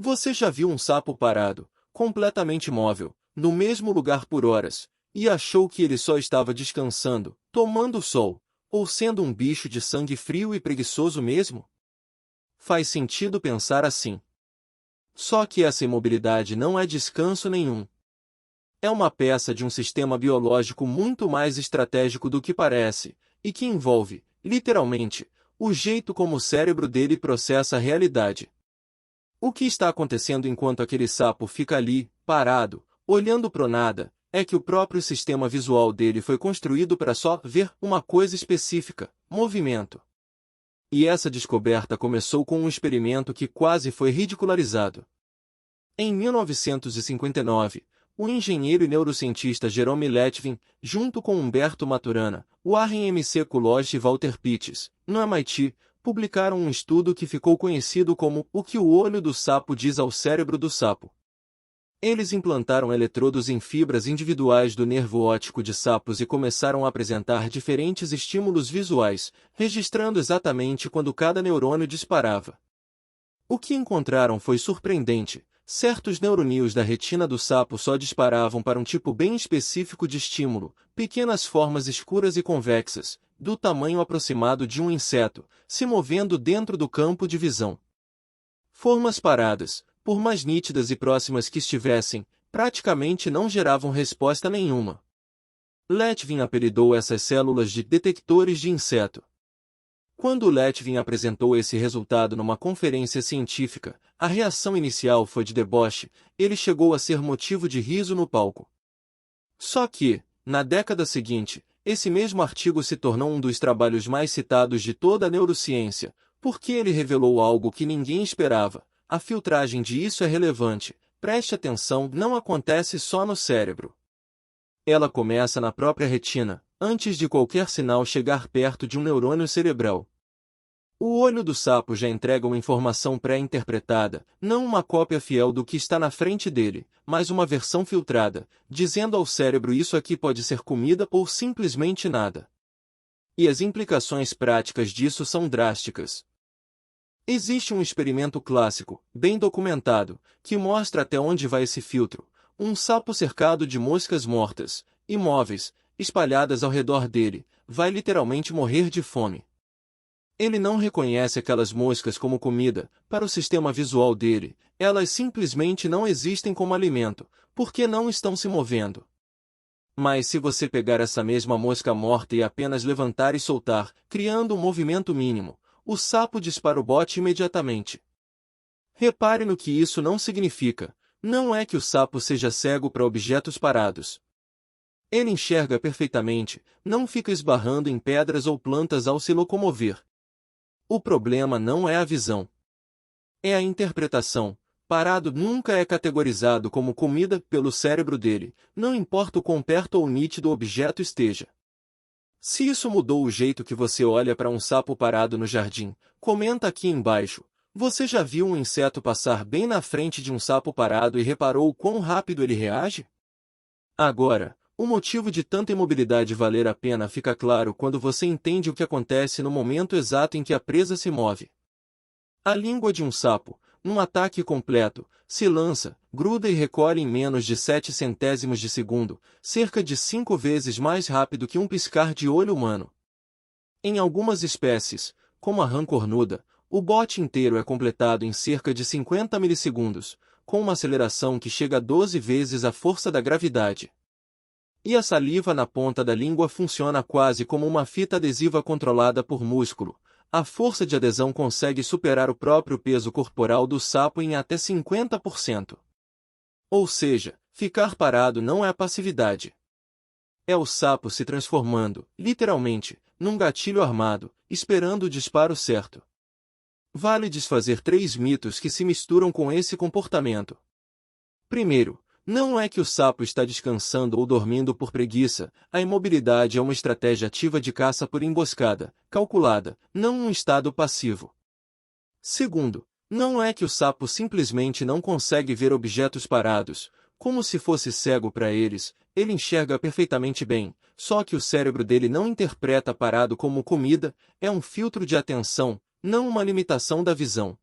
Você já viu um sapo parado, completamente imóvel, no mesmo lugar por horas, e achou que ele só estava descansando, tomando sol, ou sendo um bicho de sangue frio e preguiçoso mesmo? Faz sentido pensar assim. Só que essa imobilidade não é descanso nenhum. É uma peça de um sistema biológico muito mais estratégico do que parece, e que envolve, literalmente, o jeito como o cérebro dele processa a realidade. O que está acontecendo enquanto aquele sapo fica ali, parado, olhando pro nada, é que o próprio sistema visual dele foi construído para só ver uma coisa específica: movimento. E essa descoberta começou com um experimento que quase foi ridicularizado. Em 1959, o engenheiro e neurocientista Jerome Letvin, junto com Humberto Maturana, Warren M. Coolidge e Walter Pitts, no MIT, publicaram um estudo que ficou conhecido como "O que o olho do sapo diz ao cérebro do sapo". Eles implantaram eletrodos em fibras individuais do nervo óptico de sapos e começaram a apresentar diferentes estímulos visuais, registrando exatamente quando cada neurônio disparava. O que encontraram foi surpreendente. Certos neuronídeos da retina do sapo só disparavam para um tipo bem específico de estímulo, pequenas formas escuras e convexas, do tamanho aproximado de um inseto, se movendo dentro do campo de visão. Formas paradas, por mais nítidas e próximas que estivessem, praticamente não geravam resposta nenhuma. Letvin apelidou essas células de detectores de inseto. Quando Letvin apresentou esse resultado numa conferência científica, a reação inicial foi de deboche, ele chegou a ser motivo de riso no palco. Só que, na década seguinte, esse mesmo artigo se tornou um dos trabalhos mais citados de toda a neurociência, porque ele revelou algo que ninguém esperava: a filtragem de isso é relevante. Preste atenção, não acontece só no cérebro. Ela começa na própria retina, antes de qualquer sinal chegar perto de um neurônio cerebral. O olho do sapo já entrega uma informação pré-interpretada, não uma cópia fiel do que está na frente dele, mas uma versão filtrada, dizendo ao cérebro: isso aqui pode ser comida ou simplesmente nada. E as implicações práticas disso são drásticas. Existe um experimento clássico, bem documentado, que mostra até onde vai esse filtro: um sapo cercado de moscas mortas, imóveis, espalhadas ao redor dele, vai literalmente morrer de fome. Ele não reconhece aquelas moscas como comida. Para o sistema visual dele, elas simplesmente não existem como alimento, porque não estão se movendo. Mas se você pegar essa mesma mosca morta e apenas levantar e soltar, criando um movimento mínimo, o sapo dispara o bote imediatamente. Repare no que isso não significa. Não é que o sapo seja cego para objetos parados. Ele enxerga perfeitamente, não fica esbarrando em pedras ou plantas ao se locomover. O problema não é a visão. É a interpretação. Parado nunca é categorizado como comida pelo cérebro dele, não importa o quão perto ou nítido o objeto esteja. Se isso mudou o jeito que você olha para um sapo parado no jardim, comenta aqui embaixo. Você já viu um inseto passar bem na frente de um sapo parado e reparou o quão rápido ele reage? Agora, o motivo de tanta imobilidade valer a pena fica claro quando você entende o que acontece no momento exato em que a presa se move. A língua de um sapo, num ataque completo, se lança, gruda e recolhe em menos de 0,07 de segundo, cerca de 5 vezes mais rápido que um piscar de olho humano. Em algumas espécies, como a rã cornuda, o bote inteiro é completado em cerca de 50 milissegundos, com uma aceleração que chega a 12 vezes a força da gravidade. E a saliva na ponta da língua funciona quase como uma fita adesiva controlada por músculo. A força de adesão consegue superar o próprio peso corporal do sapo em até 50%. Ou seja, ficar parado não é passividade. É o sapo se transformando, literalmente, num gatilho armado, esperando o disparo certo. Vale desfazer 3 mitos que se misturam com esse comportamento. Primeiro, não é que o sapo está descansando ou dormindo por preguiça. A imobilidade é uma estratégia ativa de caça por emboscada, calculada, não um estado passivo. Segundo, não é que o sapo simplesmente não consegue ver objetos parados, como se fosse cego para eles. Ele enxerga perfeitamente bem, só que o cérebro dele não interpreta parado como comida, é um filtro de atenção, não uma limitação da visão.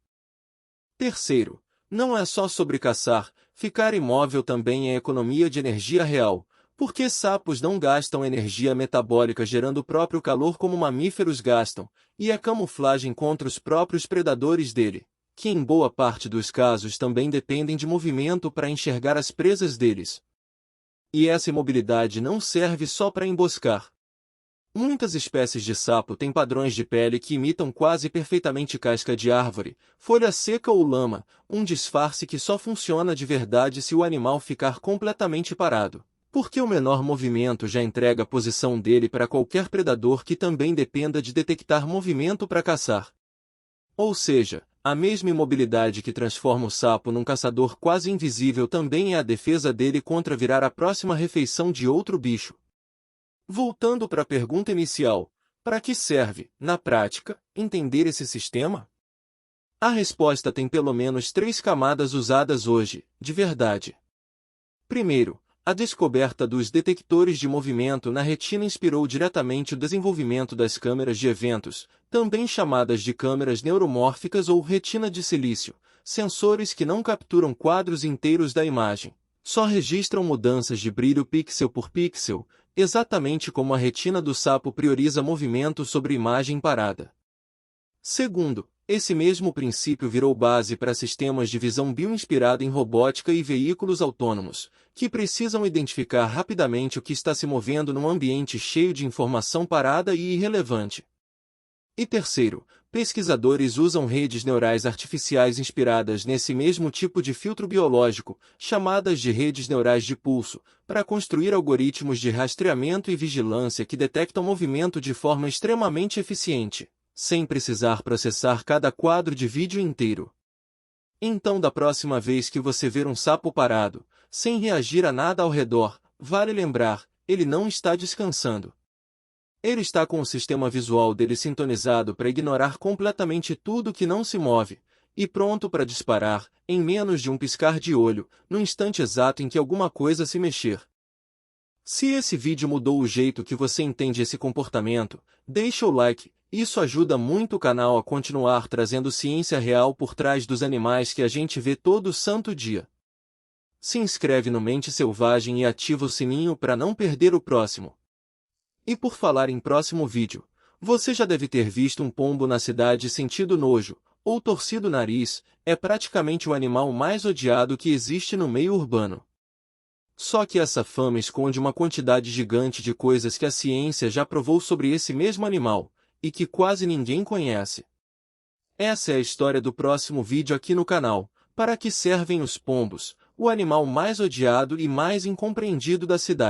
Terceiro, Não é só sobre caçar, ficar imóvel também é economia de energia real, porque sapos não gastam energia metabólica gerando o próprio calor como mamíferos gastam, e é camuflagem contra os próprios predadores dele, que em boa parte dos casos também dependem de movimento para enxergar as presas deles. E essa imobilidade não serve só para emboscar. Muitas espécies de sapo têm padrões de pele que imitam quase perfeitamente casca de árvore, folha seca ou lama, um disfarce que só funciona de verdade se o animal ficar completamente parado, porque o menor movimento já entrega a posição dele para qualquer predador que também dependa de detectar movimento para caçar. Ou seja, a mesma imobilidade que transforma o sapo num caçador quase invisível também é a defesa dele contra virar a próxima refeição de outro bicho. Voltando para a pergunta inicial, para que serve, na prática, entender esse sistema? A resposta tem pelo menos 3 camadas usadas hoje, de verdade. Primeiro, a descoberta dos detectores de movimento na retina inspirou diretamente o desenvolvimento das câmeras de eventos, também chamadas de câmeras neuromórficas ou retina de silício, sensores que não capturam quadros inteiros da imagem, só registram mudanças de brilho pixel por pixel, exatamente como a retina do sapo prioriza movimento sobre imagem parada. Segundo, esse mesmo princípio virou base para sistemas de visão bioinspirada em robótica e veículos autônomos, que precisam identificar rapidamente o que está se movendo num ambiente cheio de informação parada e irrelevante. E terceiro, pesquisadores usam redes neurais artificiais inspiradas nesse mesmo tipo de filtro biológico, chamadas de redes neurais de pulso, para construir algoritmos de rastreamento e vigilância que detectam movimento de forma extremamente eficiente, sem precisar processar cada quadro de vídeo inteiro. Então, da próxima vez que você ver um sapo parado, sem reagir a nada ao redor, vale lembrar, ele não está descansando. Ele está com o sistema visual dele sintonizado para ignorar completamente tudo que não se move, e pronto para disparar, em menos de um piscar de olho, no instante exato em que alguma coisa se mexer. Se esse vídeo mudou o jeito que você entende esse comportamento, deixa o like, isso ajuda muito o canal a continuar trazendo ciência real por trás dos animais que a gente vê todo santo dia. Se inscreve no Mente Selvagem e ativa o sininho para não perder o próximo. E por falar em próximo vídeo, você já deve ter visto um pombo na cidade e sentido nojo, ou torcido o nariz, é praticamente o animal mais odiado que existe no meio urbano. Só que essa fama esconde uma quantidade gigante de coisas que a ciência já provou sobre esse mesmo animal, e que quase ninguém conhece. Essa é a história do próximo vídeo aqui no canal, para que servem os pombos, o animal mais odiado e mais incompreendido da cidade.